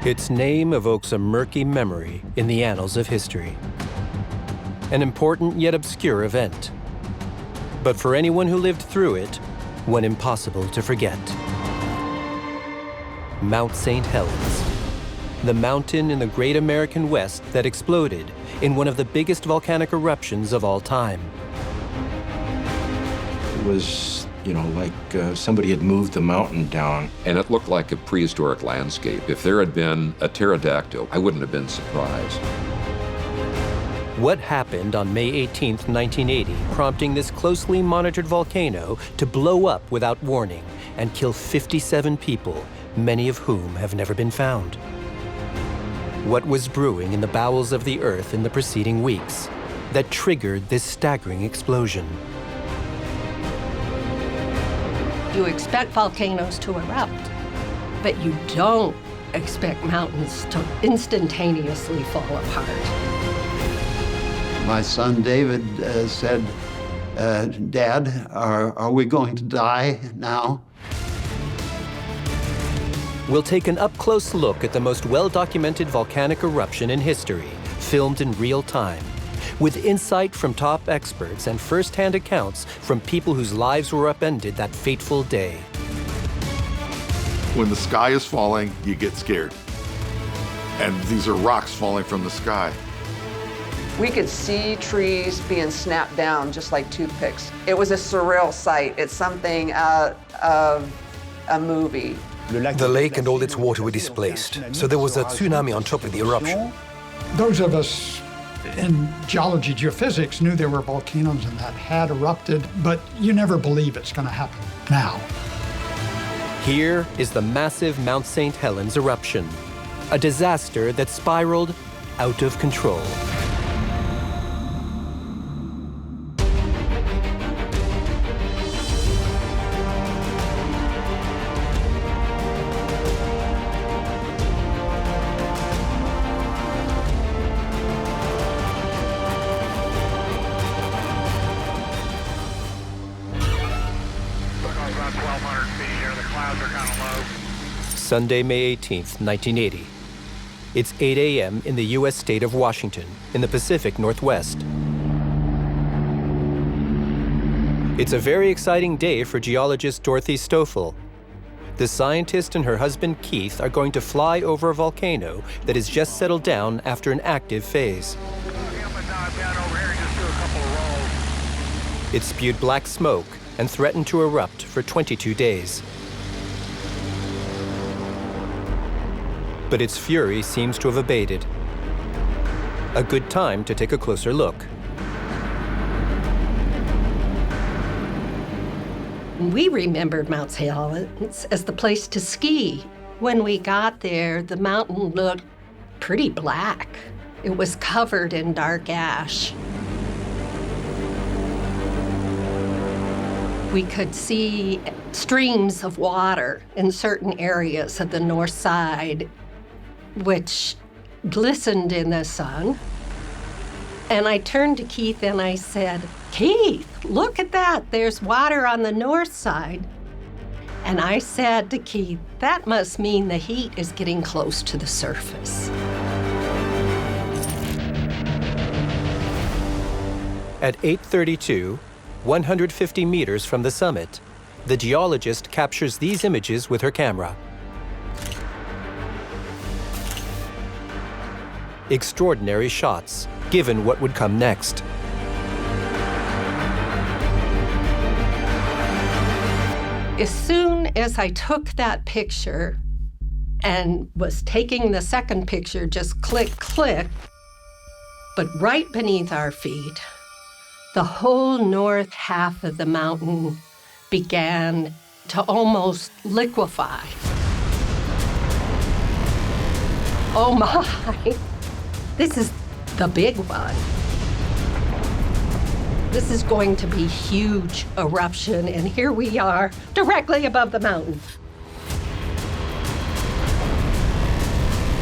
Its name evokes a murky memory in the annals of history. An important yet obscure event. But for anyone who lived through it, one impossible to forget. Mount St. Helens, the mountain in the great American West that exploded in one of the biggest volcanic eruptions of all time. It was, like somebody had moved the mountain down. And it looked like a prehistoric landscape. If there had been a pterodactyl, I wouldn't have been surprised. What happened on May 18, 1980, prompting this closely monitored volcano to blow up without warning and kill 57 people, many of whom have never been found? What was brewing in the bowels of the Earth in the preceding weeks that triggered this staggering explosion? You expect volcanoes to erupt, but you don't expect mountains to instantaneously fall apart. My son David said, Dad, are we going to die now? We'll take an up-close look at the most well-documented volcanic eruption in history, filmed in real time, with insight from top experts and first-hand accounts from people whose lives were upended that fateful day. When the sky is falling, you get scared. And these are rocks falling from the sky. We could see trees being snapped down just like toothpicks. It was a surreal sight. It's something out of a movie. The lake and all its water were displaced, so there was a tsunami on top of the eruption. Those of us in geology, geophysics knew there were volcanoes and that had erupted, but you never believe it's going to happen now. Here is the massive Mount St. Helens eruption, a disaster that spiraled out of control. Sunday, May 18th, 1980. It's 8 a.m. in the U.S. state of Washington, in the Pacific Northwest. It's a very exciting day for geologist Dorothy Stoffel. The scientist and her husband Keith are going to fly over a volcano that has just settled down after an active phase. It spewed black smoke and threatened to erupt for 22 days. But its fury seems to have abated. A good time to take a closer look. We remembered Mount St. Helens as the place to ski. When we got there, the mountain looked pretty black. It was covered in dark ash. We could see streams of water in certain areas of the north side, which glistened in the sun. And I turned to Keith and I said, Keith, look at that. There's water on the north side. And I said to Keith, that must mean the heat is getting close to the surface. At 8:32, 150 meters from the summit, the geologist captures these images with her camera. Extraordinary shots, given what would come next. As soon as I took that picture and was taking the second picture, just click, click, but right beneath our feet, the whole north half of the mountain began to almost liquefy. Oh my! This is the big one. This is going to be a huge eruption, and here we are, directly above the mountain.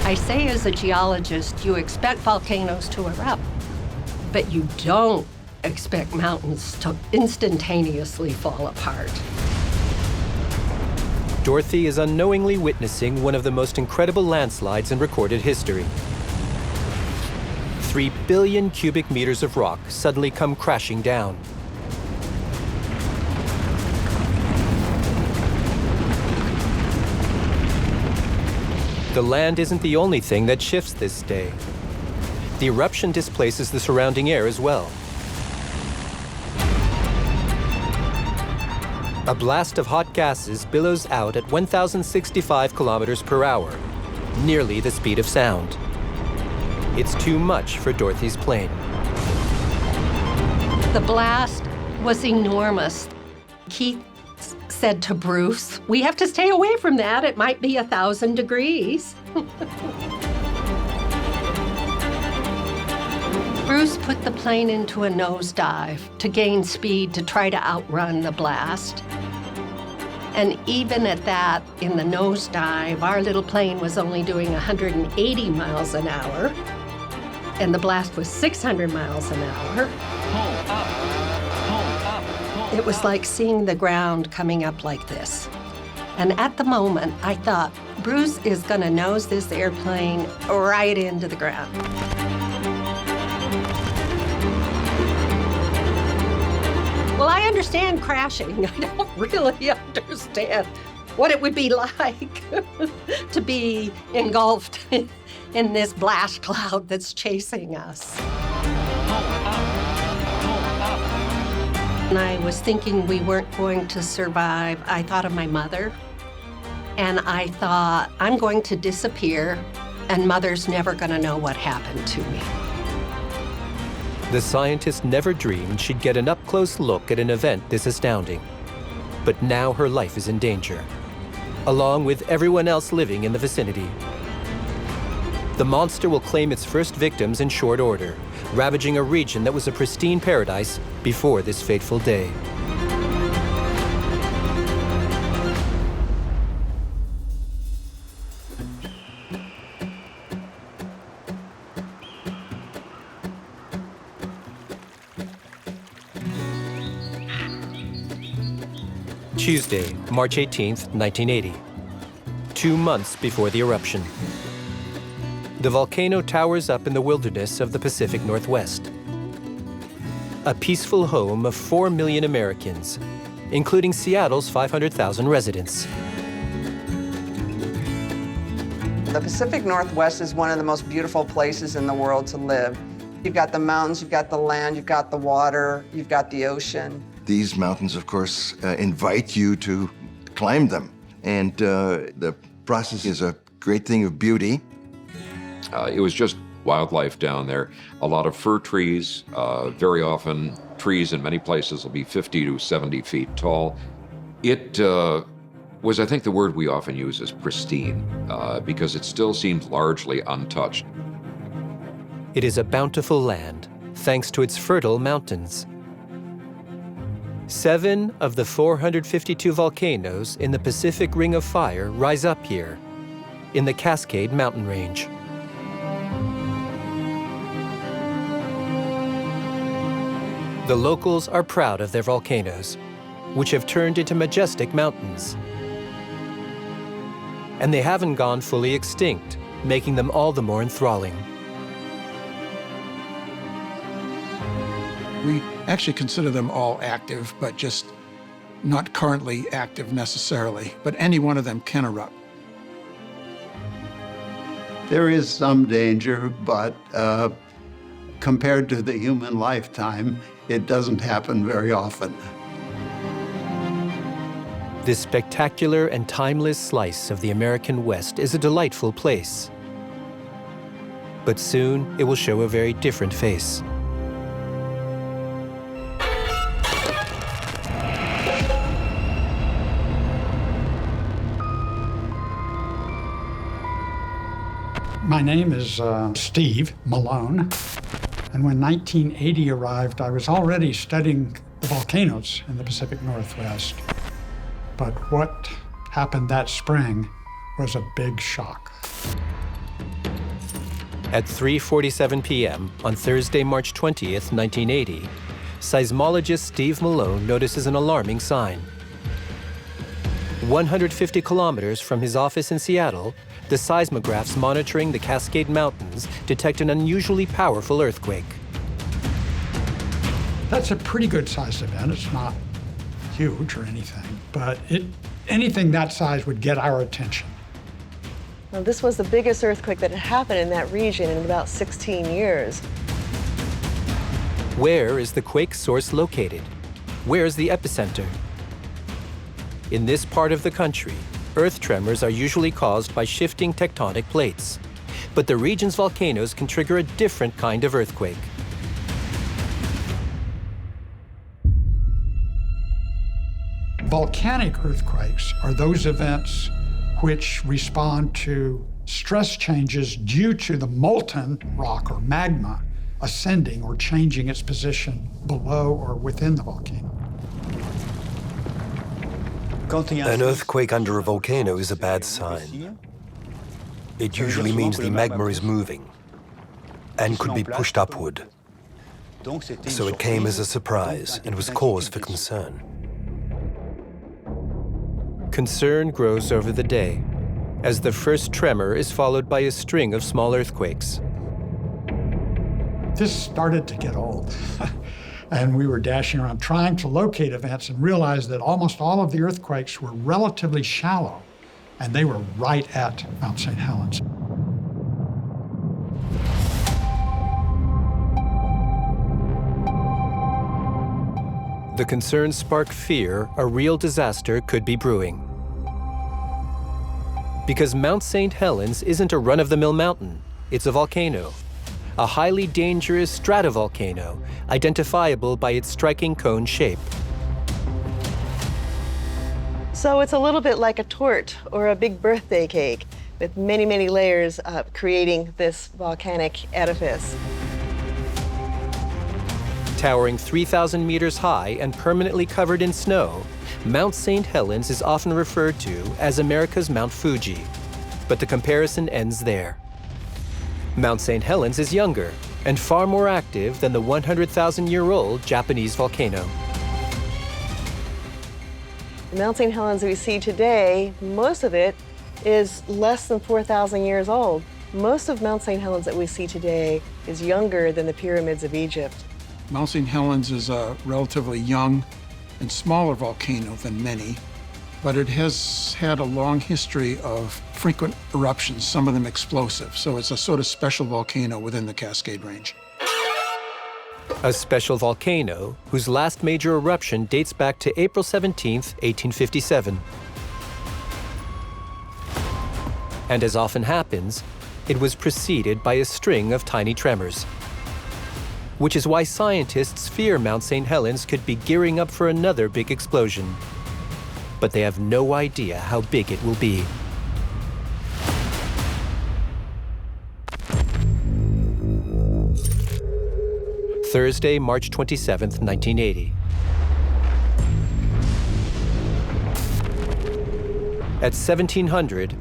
I say as a geologist, you expect volcanoes to erupt, but you don't expect mountains to instantaneously fall apart. Dorothy is unknowingly witnessing one of the most incredible landslides in recorded history. 3 billion cubic meters of rock suddenly come crashing down. The land isn't the only thing that shifts this day. The eruption displaces the surrounding air as well. A blast of hot gases billows out at 1,065 kilometers per hour, nearly the speed of sound. It's too much for Dorothy's plane. The blast was enormous. Keith said to Bruce, "We have to stay away from that. It might be 1,000 degrees." Bruce put the plane into a nosedive to gain speed to try to outrun the blast. And even at that, in the nosedive, our little plane was only doing 180 miles an hour, and the blast was 600 miles an hour. It was like seeing the ground coming up like this. And at the moment, I thought, Bruce is gonna nose this airplane right into the ground. Well, I understand crashing. I don't really understand what it would be like to be engulfed in this blast cloud that's chasing us. And I was thinking we weren't going to survive. I thought of my mother, and I thought, I'm going to disappear, and Mother's never gonna know what happened to me. The scientist never dreamed she'd get an up-close look at an event this astounding. But now her life is in danger, along with everyone else living in the vicinity. The monster will claim its first victims in short order, ravaging a region that was a pristine paradise before this fateful day. Tuesday, March 18th, 1980. 2 months before the eruption. The volcano towers up in the wilderness of the Pacific Northwest. A peaceful home of 4 million Americans, including Seattle's 500,000 residents. The Pacific Northwest is one of the most beautiful places in the world to live. You've got the mountains, you've got the land, you've got the water, you've got the ocean. These mountains, of course, invite you to climb them. And the process is a great thing of beauty. It was just wildlife down there. A lot of fir trees, very often trees in many places will be 50 to 70 feet tall. It was, I think the word we often use is pristine, because it still seemed largely untouched. It is a bountiful land, thanks to its fertile mountains. 7 of the 452 volcanoes in the Pacific Ring of Fire rise up here, in the Cascade Mountain Range. The locals are proud of their volcanoes, which have turned into majestic mountains. And they haven't gone fully extinct, making them all the more enthralling. We actually consider them all active, but just not currently active necessarily. But any one of them can erupt. There is some danger, but compared to the human lifetime, it doesn't happen very often. This spectacular and timeless slice of the American West is a delightful place. But soon it will show a very different face. My name is Steve Malone, and when 1980 arrived, I was already studying the volcanoes in the Pacific Northwest. But what happened that spring was a big shock. At 3:47 p.m. on Thursday, March 20th, 1980, seismologist Steve Malone notices an alarming sign. 150 kilometers from his office in Seattle, the seismographs monitoring the Cascade Mountains detect an unusually powerful earthquake. That's a pretty good sized event. It's not huge or anything, but anything that size would get our attention. Well, this was the biggest earthquake that had happened in that region in about 16 years. Where is the quake source located? Where is the epicenter? In this part of the country, earth tremors are usually caused by shifting tectonic plates. But the region's volcanoes can trigger a different kind of earthquake. Volcanic earthquakes are those events which respond to stress changes due to the molten rock or magma ascending or changing its position below or within the volcano. An earthquake under a volcano is a bad sign. It usually means the magma is moving and could be pushed upward. So it came as a surprise and was cause for concern. Concern grows over the day, as the first tremor is followed by a string of small earthquakes. This started to get old. And we were dashing around trying to locate events and realized that almost all of the earthquakes were relatively shallow, and they were right at Mount St. Helens. The concerns spark fear a real disaster could be brewing. Because Mount St. Helens isn't a run-of-the-mill mountain, it's a volcano. A highly dangerous stratovolcano, identifiable by its striking cone shape. So it's a little bit like a torte or a big birthday cake with many, many layers creating this volcanic edifice. Towering 3,000 meters high and permanently covered in snow, Mount St. Helens is often referred to as America's Mount Fuji, but the comparison ends there. Mount St. Helens is younger and far more active than the 100,000-year-old Japanese volcano. The Mount St. Helens that we see today, most of it is less than 4,000 years old. Most of Mount St. Helens that we see today is younger than the pyramids of Egypt. Mount St. Helens is a relatively young and smaller volcano than many, but it has had a long history of frequent eruptions, some of them explosive. So it's a sort of special volcano within the Cascade Range. A special volcano whose last major eruption dates back to April 17, 1857. And as often happens, it was preceded by a string of tiny tremors. Which is why scientists fear Mount St. Helens could be gearing up for another big explosion. But they have no idea how big it will be. Thursday, March 27, 1980. At 1700,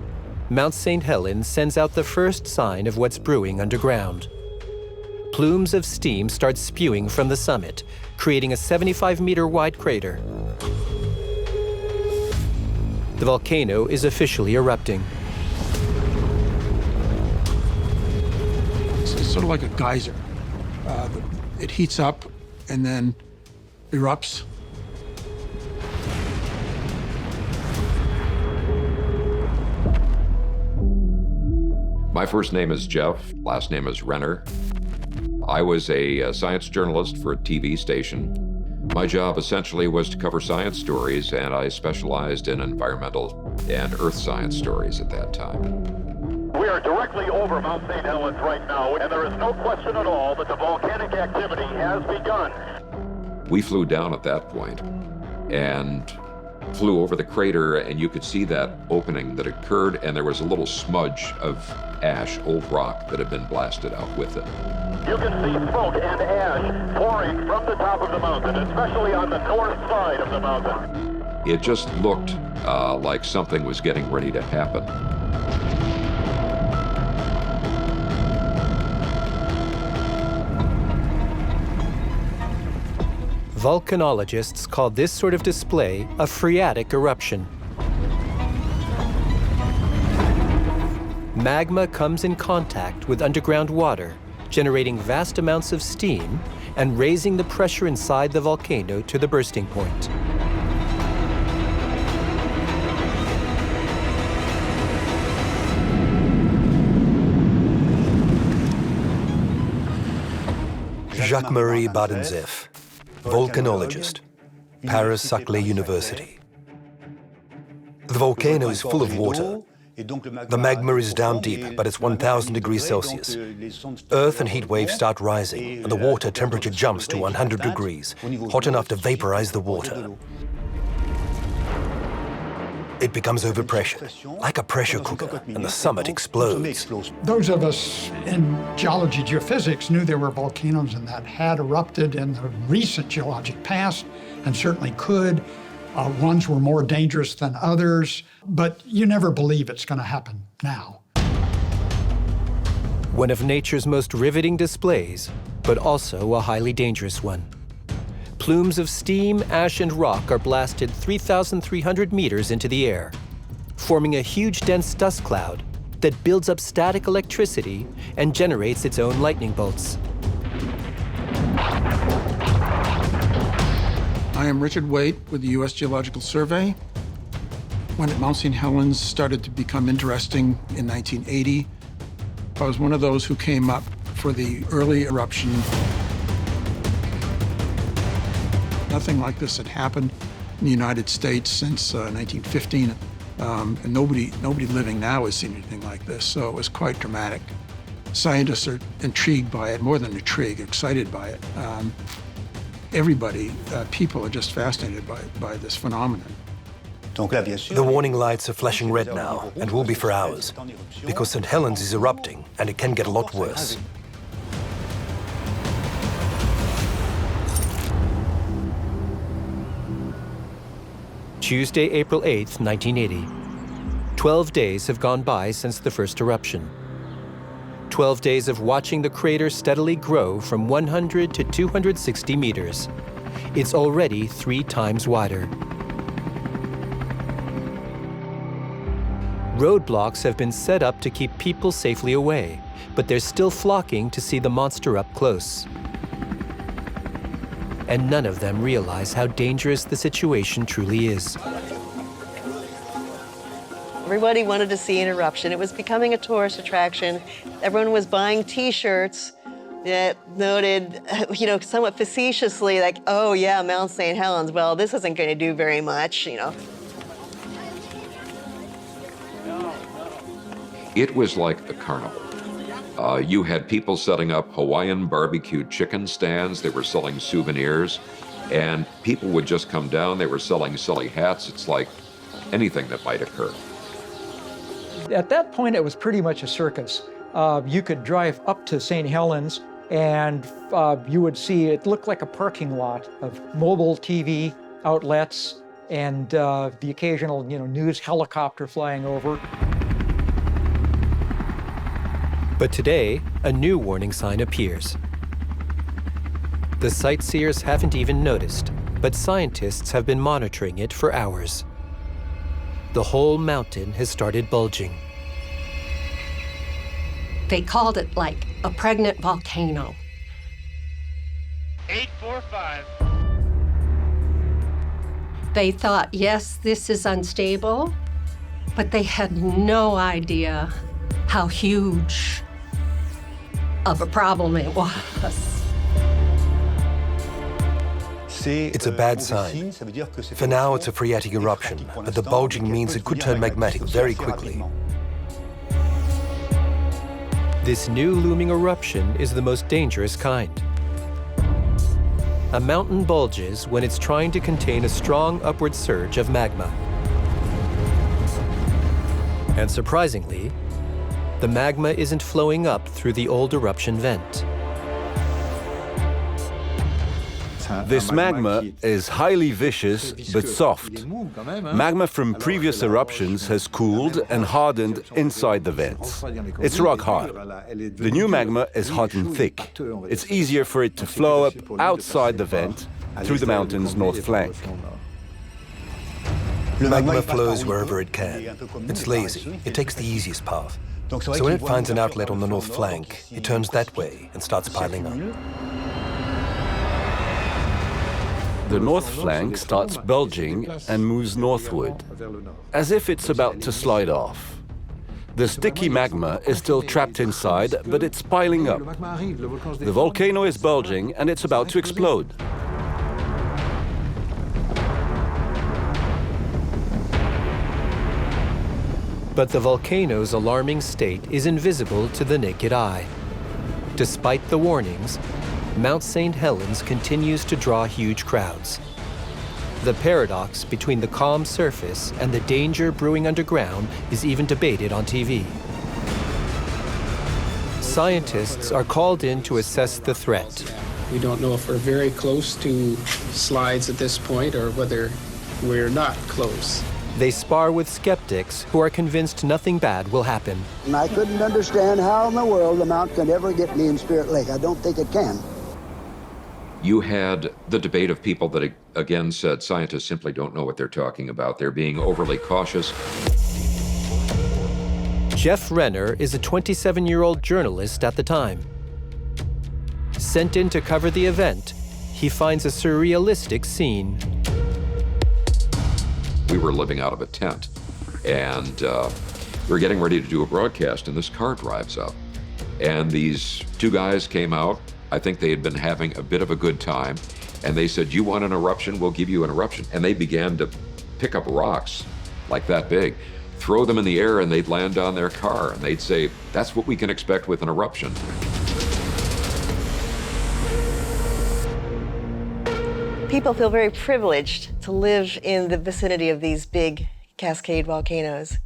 Mount St. Helens sends out the first sign of what's brewing underground. Plumes of steam start spewing from the summit, creating a 75-meter wide crater. The volcano is officially erupting. It's sort of like a geyser. It heats up and then erupts. My first name is Jeff, last name is Renner. I was a science journalist for a TV station. My job essentially was to cover science stories, and I specialized in environmental and earth science stories at that time. We are directly over Mount St. Helens right now, and there is no question at all that the volcanic activity has begun. We flew down at that point and flew over the crater, and you could see that opening that occurred, and there was a little smudge of ash, old rock, that had been blasted out with it. You can see smoke and ash pouring from the top of the mountain, especially on the north side of the mountain. It just looked like something was getting ready to happen. Volcanologists call this sort of display a phreatic eruption. magma comes in contact with underground water, generating vast amounts of steam and raising the pressure inside the volcano to the bursting point. Jacques-Marie Badenzef, volcanologist, Paris-Saclay University. The volcano is full of water. The magma is down deep, but it's 1,000 degrees Celsius. Earth and heat waves start rising, and the water temperature jumps to 100 degrees, hot enough to vaporize the water. It becomes overpressured, like a pressure cooker, and the summit explodes. Those of us in geology, geophysics, knew there were volcanoes and that had erupted in the recent geologic past, and certainly could. Ones were more dangerous than others, but you never believe it's going to happen now. One of nature's most riveting displays, but also a highly dangerous one. Plumes of steam, ash, and rock are blasted 3,300 meters into the air, forming a huge dense dust cloud that builds up static electricity and generates its own lightning bolts. I am Richard Waite with the U.S. Geological Survey. When Mount St. Helens started to become interesting in 1980, I was one of those who came up for the early eruption. Nothing like this had happened in the United States since 1915, and nobody living now has seen anything like this, so it was quite dramatic. Scientists are intrigued by it, more than intrigued, excited by it. Everybody, people are just fascinated by this phenomenon. The warning lights are flashing red now, and will be for hours, because St. Helens is erupting, and it can get a lot worse. Tuesday, April 8th, 1980. 12 days have gone by since the first eruption. 12 days of watching the crater steadily grow from 100 to 260 meters. It's already 3 times wider. Roadblocks have been set up to keep people safely away, but they're still flocking to see the monster up close. And none of them realize how dangerous the situation truly is. Everybody wanted to see an eruption. It was becoming a tourist attraction. Everyone was buying T-shirts that noted, somewhat facetiously, like, oh yeah, Mount St. Helens, well, this isn't going to do very much, It was like a carnival. You had people setting up Hawaiian barbecued chicken stands. They were selling souvenirs, and people would just come down. They were selling silly hats. It's like anything that might occur. At that point, it was pretty much a circus. You could drive up to St. Helens, and you would see it looked like a parking lot of mobile TV outlets and the occasional, news helicopter flying over. But today, a new warning sign appears. The sightseers haven't even noticed, but scientists have been monitoring it for hours. The whole mountain has started bulging. They called it like a pregnant volcano. 845. They thought, yes, this is unstable, but they had no idea how huge of a problem it was. It's a bad sign. For now, it's a phreatic eruption, but the bulging means it could turn magmatic very quickly. This new looming eruption is the most dangerous kind. A mountain bulges when it's trying to contain a strong upward surge of magma. And surprisingly, the magma isn't flowing up through the old eruption vent. This magma is highly vicious but soft. Magma from previous eruptions has cooled and hardened inside the vents. It's rock hard. The new magma is hot and thick. It's easier for it to flow up outside the vent through the mountain's north flank. Magma flows wherever it can. It's lazy. It takes the easiest path. So when it finds an outlet on the north flank, it turns that way and starts piling up. The north flank starts bulging and moves northward, as if it's about to slide off. The sticky magma is still trapped inside, but it's piling up. The volcano is bulging and it's about to explode. But the volcano's alarming state is invisible to the naked eye. Despite the warnings, Mount St. Helens continues to draw huge crowds. The paradox between the calm surface and the danger brewing underground is even debated on TV. Scientists are called in to assess the threat. We don't know if we're very close to slides at this point or whether we're not close. They spar with skeptics who are convinced nothing bad will happen. And I couldn't understand how in the world the mount could ever get me in Spirit Lake. I don't think it can. You had the debate of people that, again, said scientists simply don't know what they're talking about. They're being overly cautious. Jeff Renner is a 27-year-old journalist at the time. Sent in to cover the event, he finds a surrealistic scene. We were living out of a tent, and we were getting ready to do a broadcast, and this car drives up. And these two guys came out. I think they had been having a bit of a good time, and they said, "You want an eruption? We'll give you an eruption." And they began to pick up rocks like that big, throw them in the air, and they'd land on their car, and they'd say, "That's what we can expect with an eruption." People feel very privileged to live in the vicinity of these big cascade volcanoes.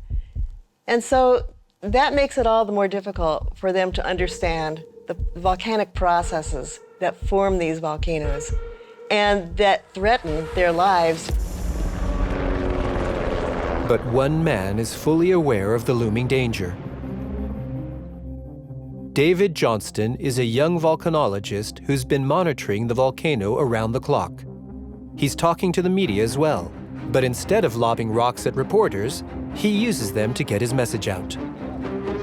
And so that makes it all the more difficult for them to understand the volcanic processes that form these volcanoes and that threaten their lives. But one man is fully aware of the looming danger. David Johnston is a young volcanologist who's been monitoring the volcano around the clock. He's talking to the media as well, but instead of lobbing rocks at reporters, he uses them to get his message out.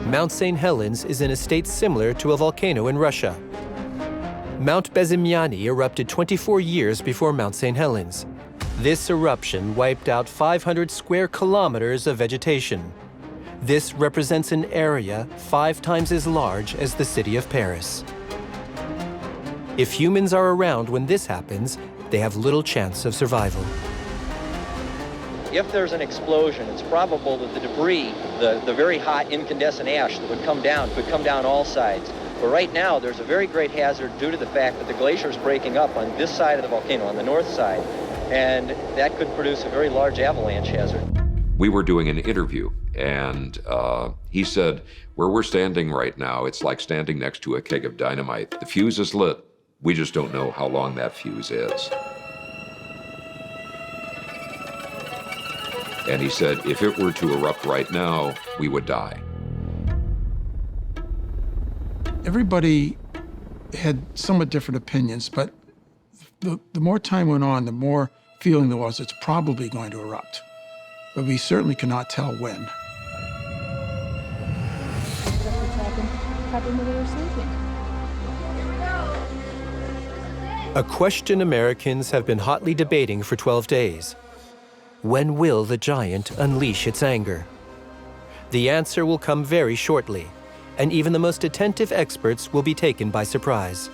Mount St. Helens is in a state similar to a volcano in Russia. Mount Bezymyany erupted 24 years before Mount St. Helens. This eruption wiped out 500 square kilometers of vegetation. This represents an area 5 times as large as the city of Paris. If humans are around when this happens, they have little chance of survival. If there's an explosion, it's probable that the debris, the very hot incandescent ash that would come down, could come down all sides. But right now, there's a very great hazard due to the fact that the glacier is breaking up on this side of the volcano, on the north side, and that could produce a very large avalanche hazard. We were doing an interview, and he said, "Where we're standing right now, it's like standing next to a keg of dynamite. The fuse is lit. We just don't know how long that fuse is." And he said, if it were to erupt right now, we would die. Everybody had somewhat different opinions, but the more time went on, the more feeling there was it's probably going to erupt. But we certainly cannot tell when. A question Americans have been hotly debating for 12 days. When will the giant unleash its anger? The answer will come very shortly, and even the most attentive experts will be taken by surprise.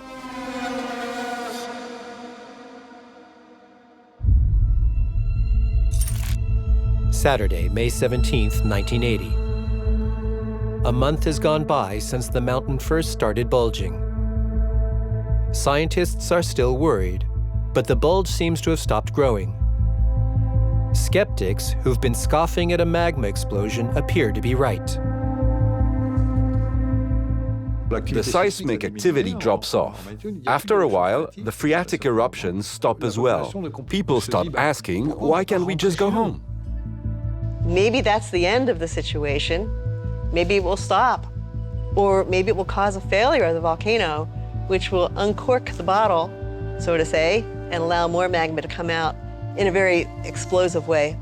Saturday, May 17th, 1980. A month has gone by since the mountain first started bulging. Scientists are still worried, but the bulge seems to have stopped growing. Skeptics who've been scoffing at a magma explosion appear to be right. The seismic activity drops off. After a while, the phreatic eruptions stop as well. People start asking, why can't we just go home? Maybe that's the end of the situation. Maybe it will stop. Or maybe it will cause a failure of the volcano, which will uncork the bottle, so to say, and allow more magma to come out in a very explosive way.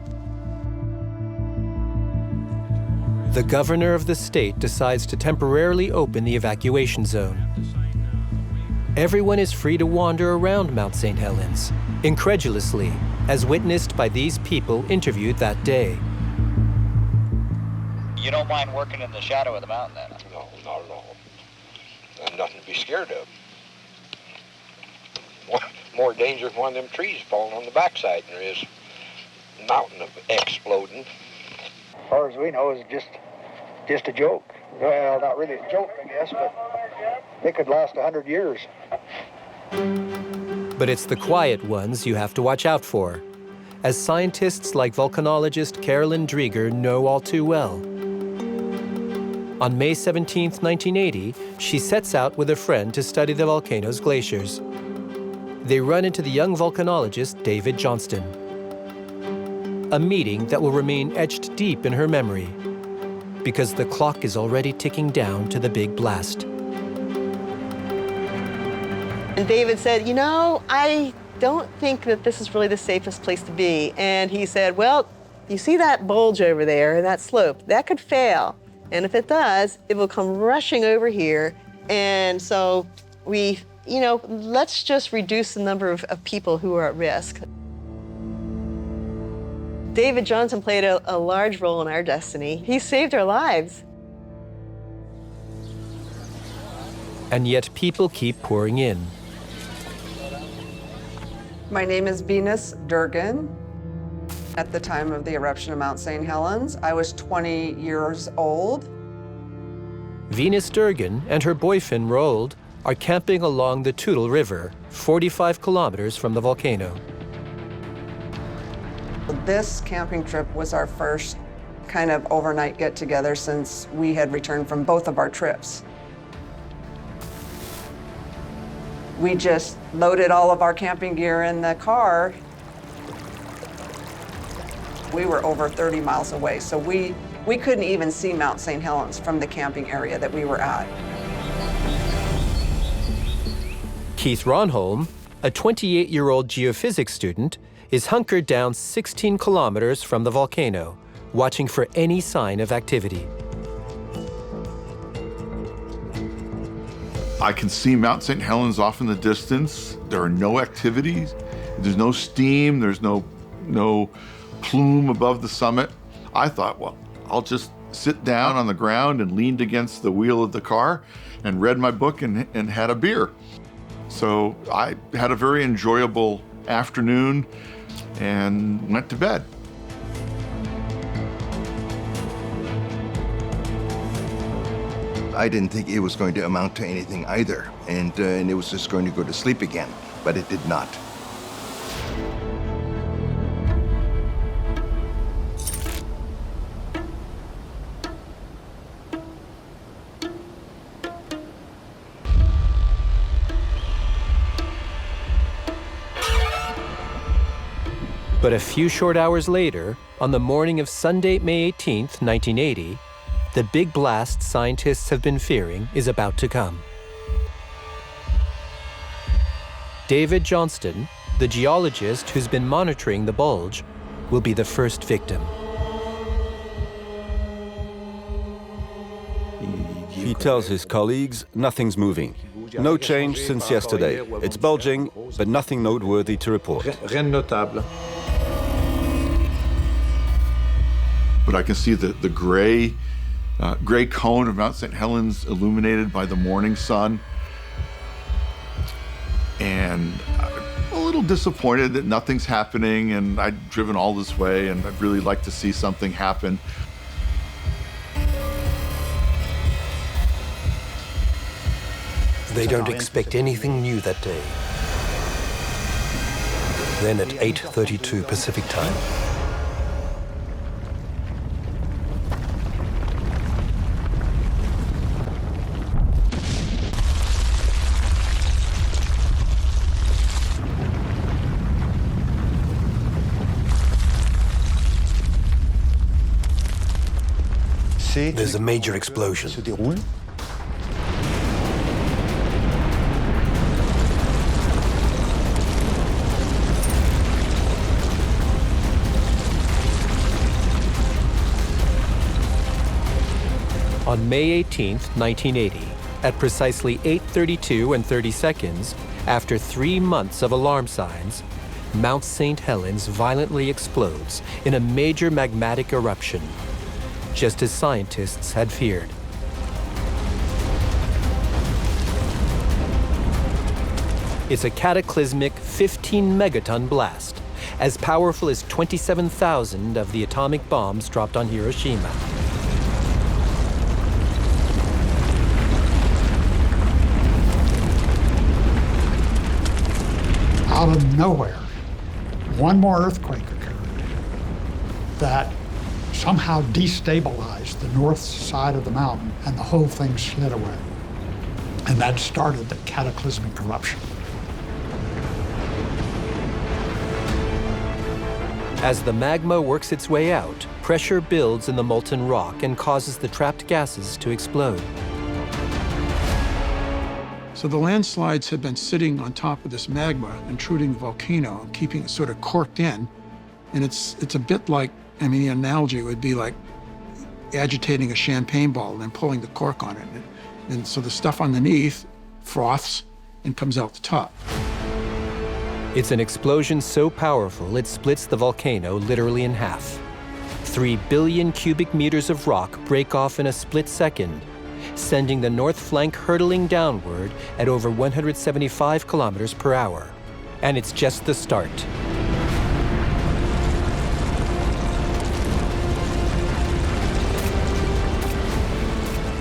the governor of the state decides to temporarily open the evacuation zone. Everyone is free to wander around Mount St. Helens, incredulously, as witnessed by these people interviewed that day. You don't mind working in the shadow of the mountain, then? No, not at all. There's nothing to be scared of. More danger from one of them trees falling on the backside than there is a mountain of exploding. As far as we know, it's just a joke. Well, not really a joke, I guess, but it could last 100 years. But it's the quiet ones you have to watch out for, as scientists like volcanologist Carolyn Dreger know all too well. On May 17, 1980, she sets out with a friend to study the volcano's glaciers. They run into the young volcanologist David Johnston. A meeting that will remain etched deep in her memory, because the clock is already ticking down to the big blast. And David said, you know, I don't think that this is really the safest place to be. And he said, well, you see that bulge over there, that slope, that could fail. And if it does, it will come rushing over here. And so let's just reduce the number of people who are at risk. David Johnson played a large role in our destiny. He saved our lives. And yet people keep pouring in. My name is Venus Durgan. At the time of the eruption of Mount St. Helens, I was 20 years old. Venus Durgan and her boyfriend Roald are camping along the Toutle River, 45 kilometers from the volcano. This camping trip was our first kind of overnight get-together since we had returned from both of our trips. We just loaded all of our camping gear in the car. We were over 30 miles away, so we couldn't even see Mount St. Helens from the camping area that we were at. Keith Ronholm, a 28-year-old geophysics student, is hunkered down 16 kilometers from the volcano, watching for any sign of activity. I can see Mount St. Helens off in the distance. There are no activities. There's no steam. There's no plume above the summit. I thought, well, I'll just sit down on the ground and leaned against the wheel of the car and read my book and had a beer. So I had a very enjoyable afternoon and went to bed. I didn't think it was going to amount to anything either, and it was just going to go to sleep again, but it did not. But a few short hours later, on the morning of Sunday, May 18th, 1980, the big blast scientists have been fearing is about to come. David Johnston, the geologist who's been monitoring the bulge, will be the first victim. He tells his colleagues nothing's moving. No change since yesterday. It's bulging, but nothing noteworthy to report. But I can see the gray cone of Mount St. Helens illuminated by the morning sun. And I'm a little disappointed that nothing's happening, and I'd driven all this way, and I'd really like to see something happen. They don't expect anything new that day. Then at 8:32 Pacific time, there's a major explosion. On May 18, 1980, at precisely 8:32 and 30 seconds, after 3 months of alarm signs, Mount St. Helens violently explodes in a major magmatic eruption, just as scientists had feared. It's a cataclysmic 15-megaton blast, as powerful as 27,000 of the atomic bombs dropped on Hiroshima. Out of nowhere, one more earthquake occurred that somehow destabilized the north side of the mountain, and the whole thing slid away. And that started the cataclysmic eruption. As the magma works its way out, pressure builds in the molten rock and causes the trapped gases to explode. So the landslides had been sitting on top of this magma, intruding the volcano, keeping it sort of corked in. And it's a bit like, I mean, the analogy would be like agitating a champagne bottle and pulling the cork on it. And so the stuff underneath froths and comes out the top. It's an explosion so powerful it splits the volcano literally in half. 3 billion cubic meters of rock break off in a split second, sending the north flank hurtling downward at over 175 kilometers per hour. And it's just the start.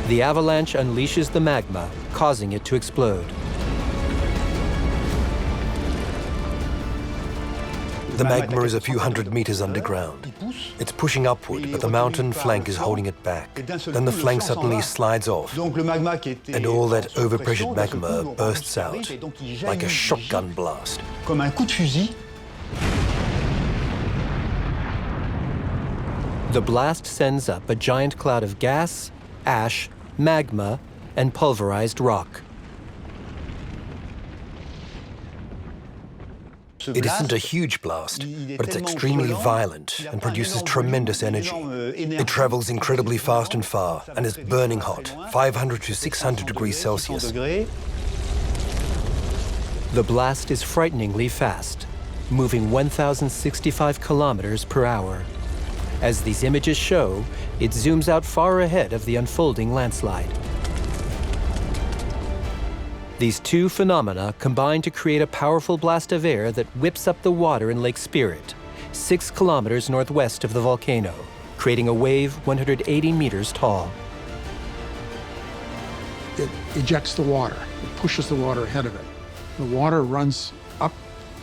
The avalanche unleashes the magma, causing it to explode. The magma is a few hundred meters underground. It's pushing upward, but the mountain flank is holding it back. Then the flank suddenly slides off, and all that overpressured magma bursts out like a shotgun blast. The blast sends up a giant cloud of gas, ash, magma, and pulverized rock. It isn't a huge blast, but it's extremely violent and produces tremendous energy. It travels incredibly fast and far, and is burning hot, 500 to 600 degrees Celsius. The blast is frighteningly fast, moving 1,065 kilometers per hour. As these images show, it zooms out far ahead of the unfolding landslide. These two phenomena combine to create a powerful blast of air that whips up the water in Lake Spirit, 6 kilometers northwest of the volcano, creating a wave 180 meters tall. It ejects the water. It pushes the water ahead of it. The water runs up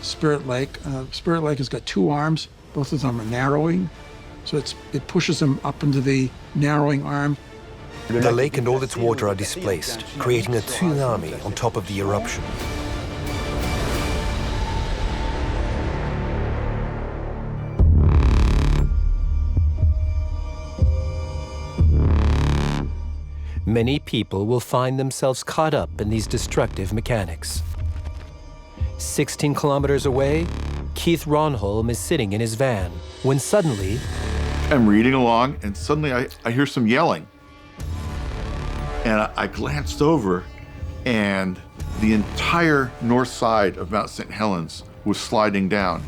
Spirit Lake. Spirit Lake has got 2 arms. Both of them are narrowing. So it pushes them up into the narrowing arm. The lake and all its water are displaced, creating a tsunami on top of the eruption. Many people will find themselves caught up in these destructive mechanics. 16 kilometers away, Keith Ronholm is sitting in his van when suddenly... I'm reading along, and suddenly I hear some yelling. And I glanced over, and the entire north side of Mount St. Helens was sliding down.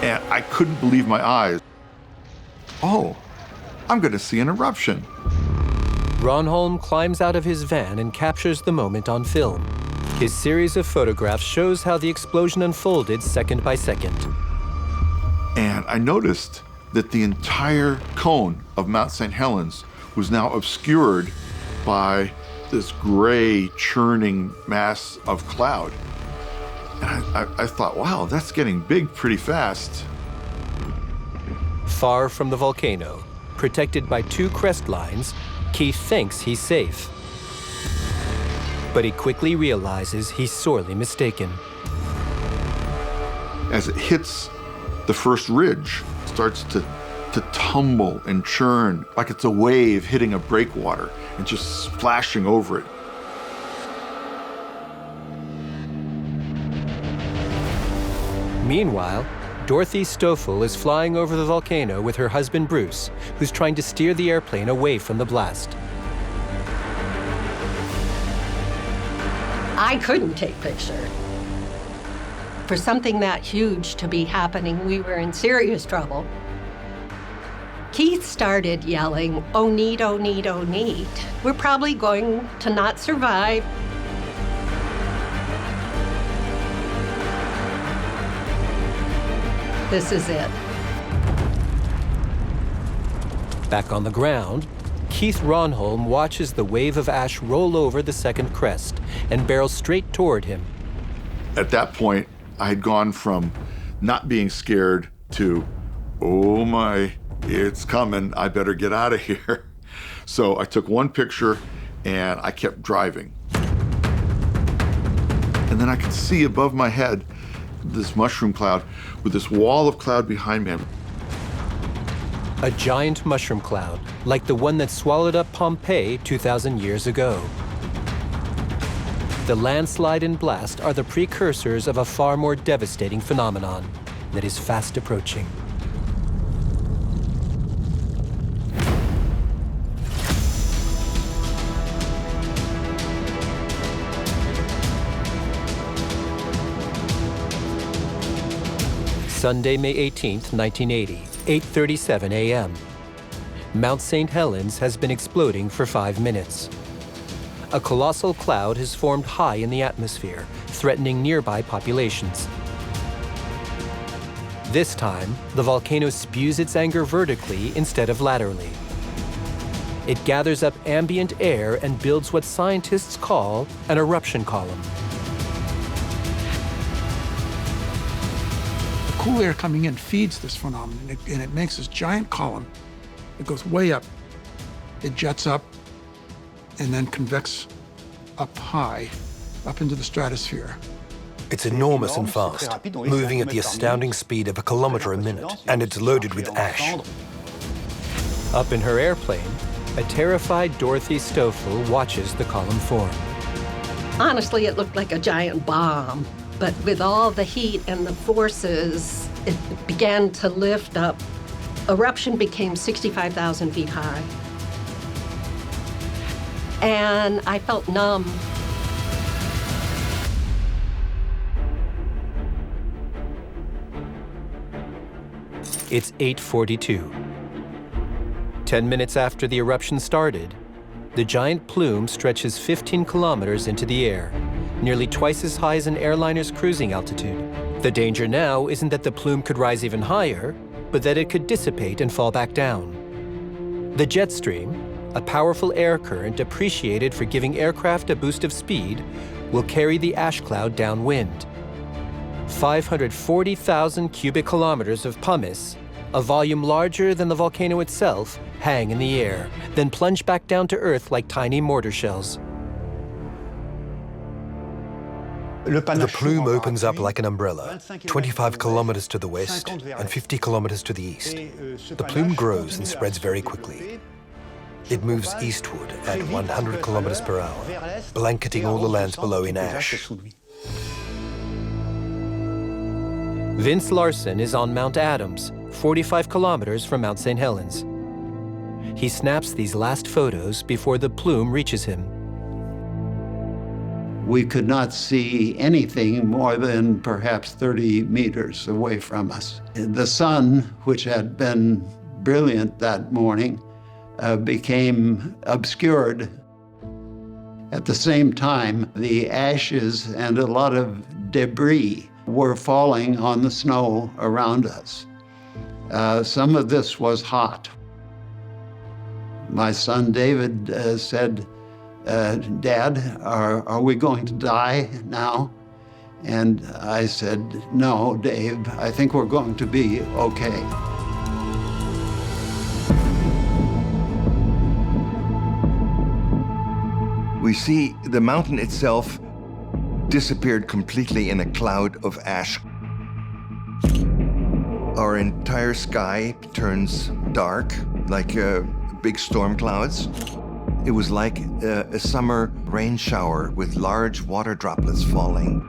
And I couldn't believe my eyes. Oh, I'm going to see an eruption. Ronholm climbs out of his van and captures the moment on film. His series of photographs shows how the explosion unfolded second by second. And I noticed that the entire cone of Mount St. Helens was now obscured by this gray, churning mass of cloud. And I thought, wow, that's getting big pretty fast. Far from the volcano, protected by 2 crest lines, Keith thinks he's safe. But he quickly realizes he's sorely mistaken. As it hits the first ridge, it starts to tumble and churn like it's a wave hitting a breakwater and just splashing over it. Meanwhile, Dorothy Stoffel is flying over the volcano with her husband Bruce, who's trying to steer the airplane away from the blast. I couldn't take picture. For something that huge to be happening, we were in serious trouble. Keith started yelling, "Oh, neat, oh, neat, oh, neat. We're probably going to not survive." This is it. Back on the ground, Keith Ronholm watches the wave of ash roll over the second crest and barrels straight toward him. At that point, I had gone from not being scared to, oh my, it's coming, I better get out of here. So I took one picture and I kept driving. And then I could see above my head this mushroom cloud with this wall of cloud behind me. A giant mushroom cloud, like the one that swallowed up Pompeii 2,000 years ago. The landslide and blast are the precursors of a far more devastating phenomenon that is fast approaching. Sunday, May 18th, 1980, 8:37 a.m. Mount St. Helens has been exploding for 5 minutes. A colossal cloud has formed high in the atmosphere, threatening nearby populations. This time, the volcano spews its anger vertically instead of laterally. It gathers up ambient air and builds what scientists call an eruption column. Cool air coming in feeds this phenomenon, and it makes this giant column. It goes way up, it jets up, and then convects up high, up into the stratosphere. It's enormous and fast, moving at the astounding speed of 1 kilometer a minute, and it's loaded with ash. Up in her airplane, a terrified Dorothy Stoffel watches the column form. Honestly, it looked like a giant bomb. But with all the heat and the forces, it began to lift up. Eruption became 65,000 feet high. And I felt numb. It's 8:42. 10 minutes after the eruption started, the giant plume stretches 15 kilometers into the air, nearly twice as high as an airliner's cruising altitude. The danger now isn't that the plume could rise even higher, but that it could dissipate and fall back down. The jet stream, a powerful air current appreciated for giving aircraft a boost of speed, will carry the ash cloud downwind. 540,000 cubic kilometers of pumice, a volume larger than the volcano itself, hang in the air, then plunge back down to Earth like tiny mortar shells. The plume opens up like an umbrella, 25 kilometers to the west and 50 kilometers to the east. The plume grows and spreads very quickly. It moves eastward at 100 kilometers per hour, blanketing all the lands below in ash. Vince Larson is on Mount Adams, 45 kilometers from Mount St. Helens. He snaps these last photos before the plume reaches him. We could not see anything more than perhaps 30 meters away from us. The sun, which had been brilliant that morning, became obscured. At the same time, the ashes and a lot of debris were falling on the snow around us. Some of this was hot. My son David said, "Dad, are we going to die now?" And I said, "No, Dave, I think we're going to be okay." We see the mountain itself disappeared completely in a cloud of ash. Our entire sky turns dark, like big storm clouds. It was like a summer rain shower with large water droplets falling.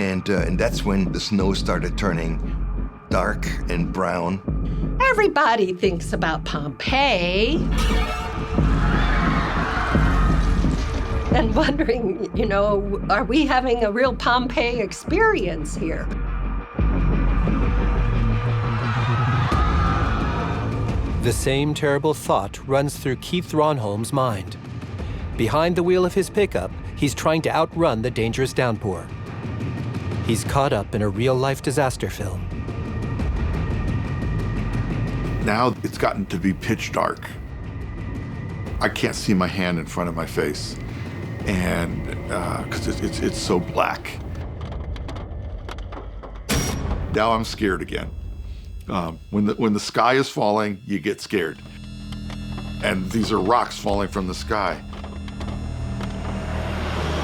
And that's when the snow started turning dark and brown. Everybody thinks about Pompeii and wondering, you know, are we having a real Pompeii experience here? The same terrible thought runs through Keith Ronholm's mind. Behind the wheel of his pickup, he's trying to outrun the dangerous downpour. He's caught up in a real-life disaster film. Now it's gotten to be pitch dark. I can't see my hand in front of my face, and because it's so black. Now I'm scared again. When the sky is falling, you get scared, and these are rocks falling from the sky.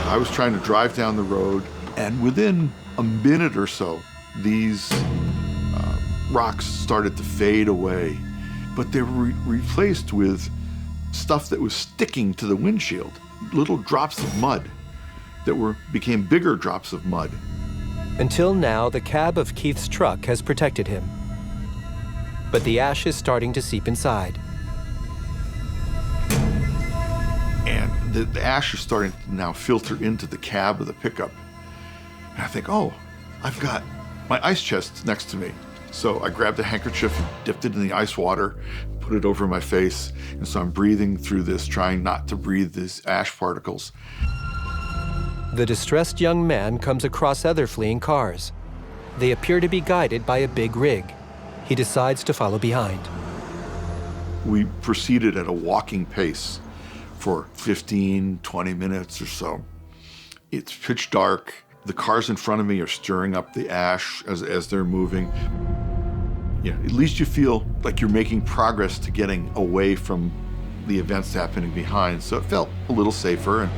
I was trying to drive down the road, and within a minute or so, these rocks started to fade away, but they were replaced with stuff that was sticking to the windshield, little drops of mud that became bigger drops of mud. Until now, the cab of Keith's truck has protected him. But the ash is starting to seep inside. And the ash is starting to now filter into the cab of the pickup. And I think, oh, I've got my ice chest next to me. So I grabbed a handkerchief and dipped it in the ice water, put it over my face. And so I'm breathing through this, trying not to breathe these ash particles. The distressed young man comes across other fleeing cars. They appear to be guided by a big rig. He decides to follow behind. We proceeded at a walking pace for 15, 20 minutes or so. It's pitch dark. The cars in front of me are stirring up the ash as they're moving. Yeah, at least you feel like you're making progress to getting away from the events happening behind. So it felt a little safer.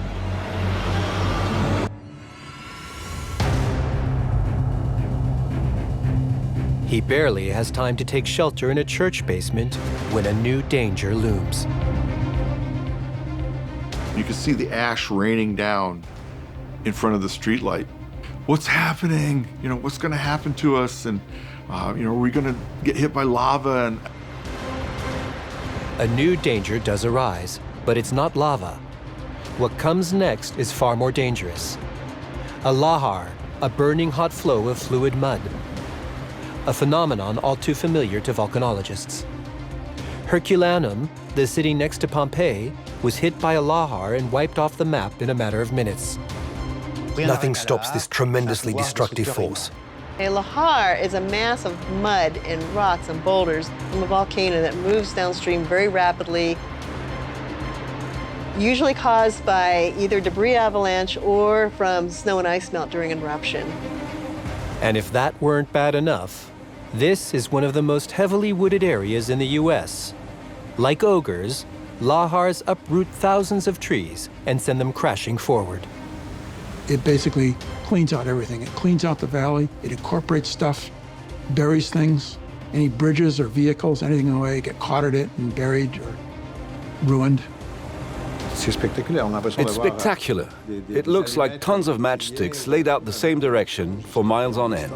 He barely has time to take shelter in a church basement when a new danger looms. You can see the ash raining down in front of the streetlight. What's happening? You know, what's going to happen to us? And, you know, are we going to get hit by lava? And a new danger does arise, but it's not lava. What comes next is far more dangerous. A lahar, a burning hot flow of fluid mud. A phenomenon all too familiar to volcanologists. Herculanum, the city next to Pompeii, was hit by a lahar and wiped off the map in a matter of minutes. Nothing stops this tremendously destructive force. A lahar is a mass of mud and rocks and boulders from a volcano that moves downstream very rapidly, usually caused by either debris avalanche or from snow and ice melt during an eruption. And if that weren't bad enough, this is one of the most heavily wooded areas in the US. Like ogres, lahars uproot thousands of trees and send them crashing forward. It basically cleans out everything. It cleans out the valley, it incorporates stuff, buries things, any bridges or vehicles, anything in the way, get caught at it and buried or ruined. It's spectacular. It looks like tons of matchsticks laid out the same direction for miles on end.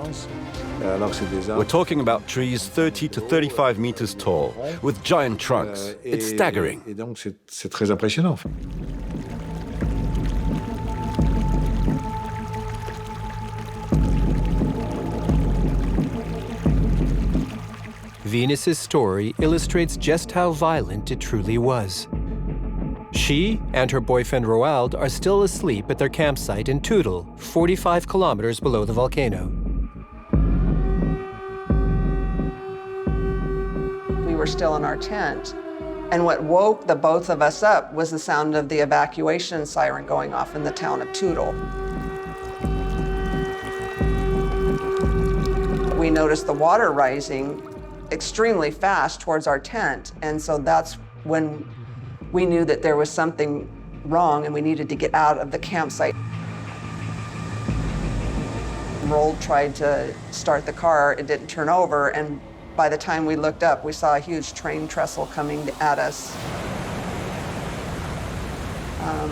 We're talking about trees 30 to 35 meters tall, with giant trunks. It's staggering. Venus's story illustrates just how violent it truly was. She and her boyfriend Roald are still asleep at their campsite in Toutle, 45 kilometers below the volcano. We were still in our tent, and what woke the both of us up was the sound of the evacuation siren going off in the town of Toutle. We noticed the water rising extremely fast towards our tent, and so that's when we knew that there was something wrong and we needed to get out of the campsite. Roald tried to start the car, it didn't turn over, and by the time we looked up, we saw a huge train trestle coming at us.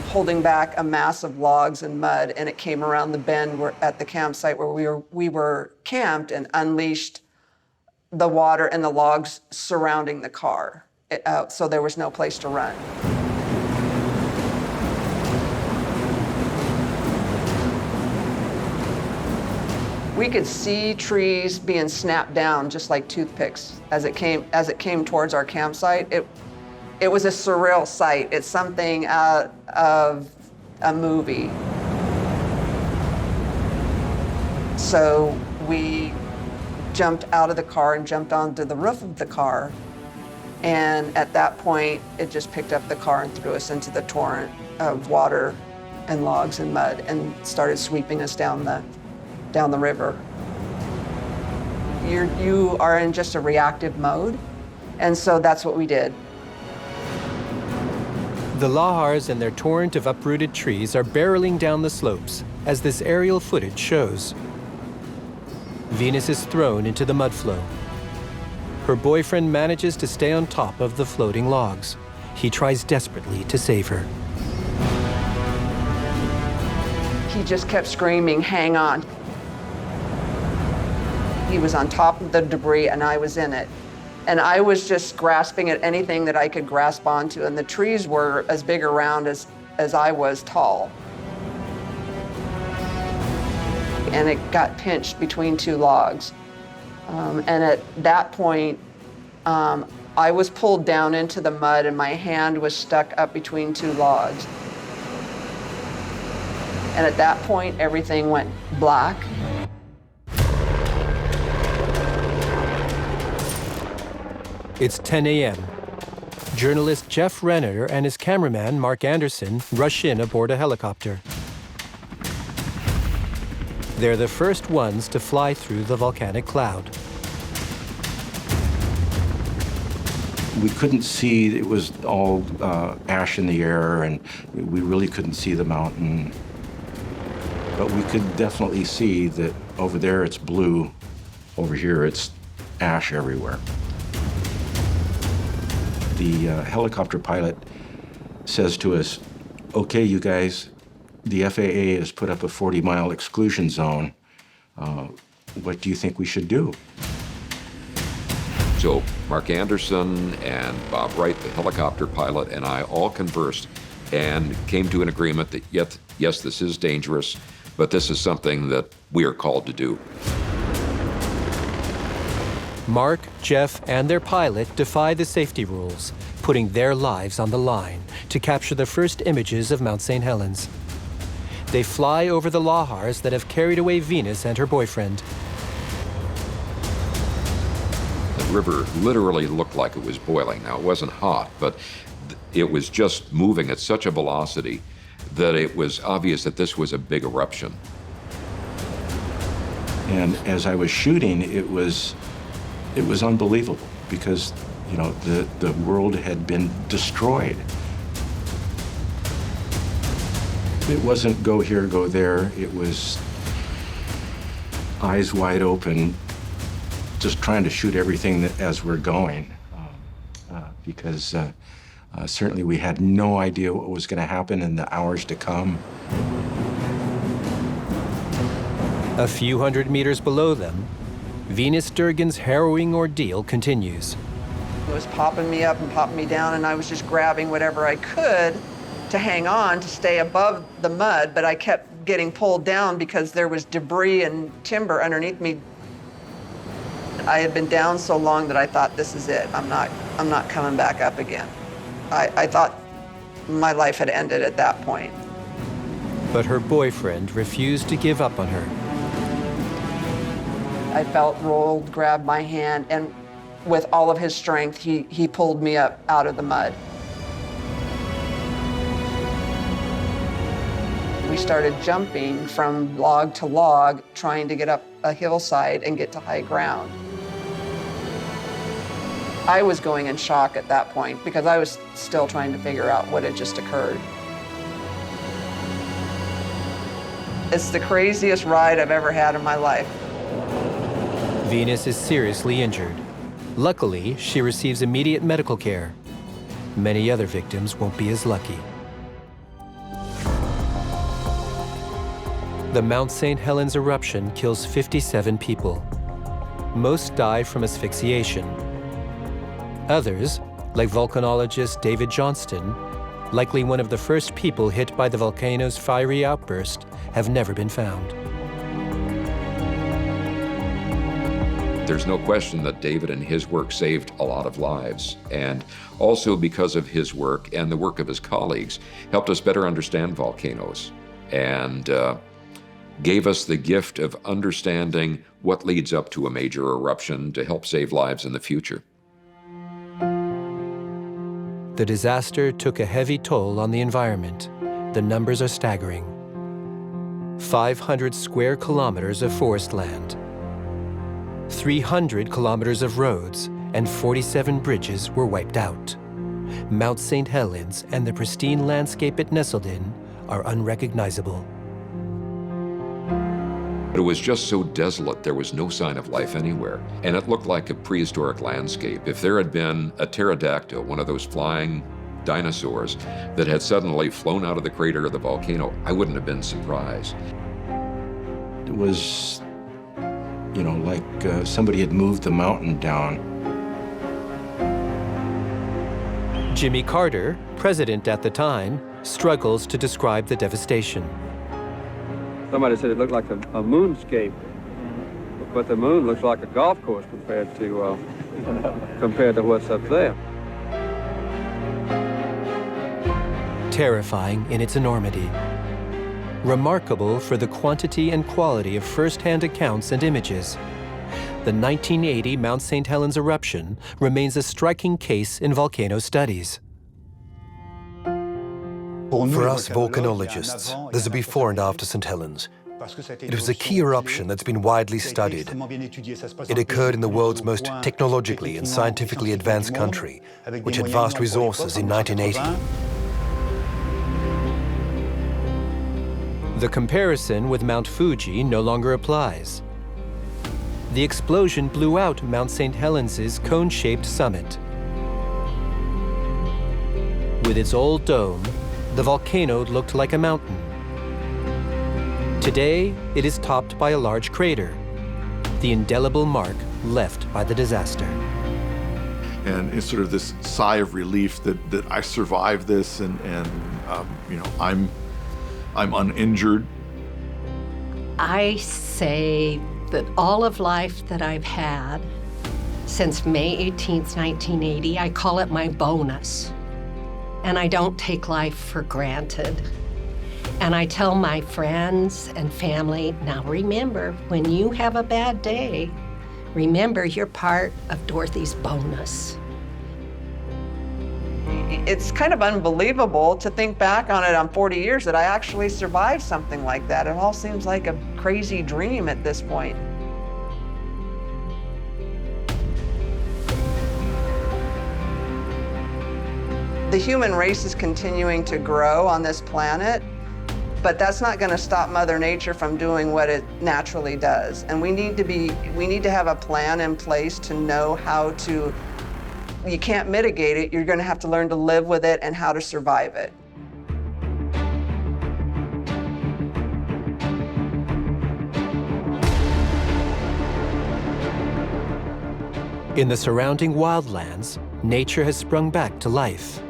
holding back a mass of logs and mud, and it came around the bend at the campsite where we were camped and unleashed the water and the logs surrounding the car. So there was no place to run. We could see trees being snapped down just like toothpicks as it came towards our campsite. It was a surreal sight. It's something out of a movie. So we jumped out of the car and jumped onto the roof of the car. And at that point, it just picked up the car and threw us into the torrent of water and logs and mud and started sweeping us down the river. You are in just a reactive mode, and so that's what we did. The lahars and their torrent of uprooted trees are barreling down the slopes, as this aerial footage shows. Venus is thrown into the mudflow. Her boyfriend manages to stay on top of the floating logs. He tries desperately to save her. He just kept screaming, "Hang on." He was on top of the debris and I was in it. And I was just grasping at anything that I could grasp onto, and the trees were as big around as I was tall. And it got pinched between two logs. And at that point, I was pulled down into the mud and my hand was stuck up between two logs. And at that point, everything went black. It's 10 a.m. Journalist Jeff Renner and his cameraman, Mark Anderson, rush in aboard a helicopter. They're the first ones to fly through the volcanic cloud. We couldn't see, it was all ash in the air, and we really couldn't see the mountain. But we could definitely see that over there it's blue, over here it's ash everywhere. The helicopter pilot says to us, "Okay, you guys, the FAA has put up a 40-mile exclusion zone. What do you think we should do?" So Mark Anderson and Bob Wright, the helicopter pilot, and I all conversed and came to an agreement that yes, this is dangerous, but this is something that we are called to do. Mark, Jeff, and their pilot defy the safety rules, putting their lives on the line to capture the first images of Mount St. Helens. They fly over the lahars that have carried away Venus and her boyfriend. The river literally looked like it was boiling. Now, it wasn't hot, but it was just moving at such a velocity that it was obvious that this was a big eruption. And as I was shooting, it was unbelievable because, you know, the world had been destroyed. It wasn't go here, go there. It was eyes wide open, just trying to shoot everything as we're going, because certainly we had no idea what was going to happen in the hours to come. A few hundred meters below them, Venus Durgan's harrowing ordeal continues. It was popping me up and popping me down, and I was just grabbing whatever I could to hang on, to stay above the mud, but I kept getting pulled down because there was debris and timber underneath me. I had been down so long that I thought, this is it. I'm not coming back up again. I thought my life had ended at that point. But her boyfriend refused to give up on her. I felt Roald grab my hand, and with all of his strength, he pulled me up out of the mud. We started jumping from log to log, trying to get up a hillside and get to high ground. I was going in shock at that point because I was still trying to figure out what had just occurred. It's the craziest ride I've ever had in my life. Venus is seriously injured. Luckily, she receives immediate medical care. Many other victims won't be as lucky. The Mount St. Helens eruption kills 57 people. Most die from asphyxiation. Others, like volcanologist David Johnston, likely one of the first people hit by the volcano's fiery outburst, have never been found. There's no question that David and his work saved a lot of lives, and also because of his work and the work of his colleagues, helped us better understand volcanoes and gave us the gift of understanding what leads up to a major eruption to help save lives in the future. The disaster took a heavy toll on the environment. The numbers are staggering. 500 square kilometers of forest land, 300 kilometers of roads, and 47 bridges were wiped out. Mount St. Helens and the pristine landscape it nestled in are unrecognizable. But it was just so desolate, there was no sign of life anywhere. And it looked like a prehistoric landscape. If there had been a pterodactyl, one of those flying dinosaurs, that had suddenly flown out of the crater of the volcano, I wouldn't have been surprised. It was, you know, like somebody had moved the mountain down. Jimmy Carter, president at the time, struggles to describe the devastation. Somebody said it looked like a moonscape, but the moon looks like a golf course compared to what's up there. Terrifying in its enormity. Remarkable for the quantity and quality of first-hand accounts and images. The 1980 Mount St. Helens eruption remains a striking case in volcano studies. For us volcanologists, there's a before and after St. Helens. It was a key eruption that's been widely studied. It occurred in the world's most technologically and scientifically advanced country, which had vast resources in 1980. The comparison with Mount Fuji no longer applies. The explosion blew out Mount St. Helens's cone-shaped summit. With its old dome, the volcano looked like a mountain. Today, it is topped by a large crater, the indelible mark left by the disaster. And it's sort of this sigh of relief that I survived this, and you know, I'm uninjured. I say that all of life that I've had since May 18th, 1980, I call it my bonus. And I don't take life for granted. And I tell my friends and family, now remember, when you have a bad day, remember you're part of Dorothy's bonus. It's kind of unbelievable to think back on it on 40 years that I actually survived something like that. It all seems like a crazy dream at this point. The human race is continuing to grow on this planet, but that's not going to stop Mother Nature from doing what it naturally does. And we need to have a plan in place to know how to, you can't mitigate it, you're going to have to learn to live with it and how to survive it. In the surrounding wildlands, nature has sprung back to life.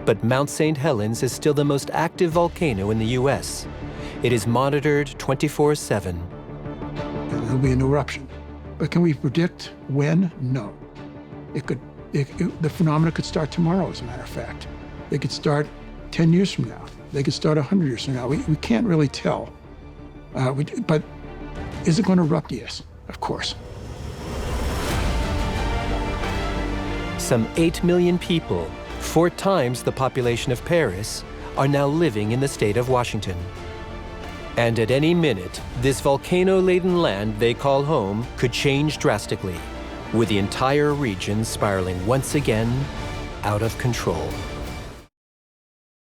But Mount St. Helens is still the most active volcano in the U.S. It is monitored 24/7. There'll be an eruption. But can we predict when? No. The phenomena could start tomorrow, as a matter of fact. They could start 10 years from now. They could start 100 years from now. We can't really tell. But is it going to erupt? Yes, of course. Some 8 million people, 4 times the population of Paris, are now living in the state of Washington. And at any minute, this volcano-laden land they call home could change drastically, with the entire region spiraling once again out of control.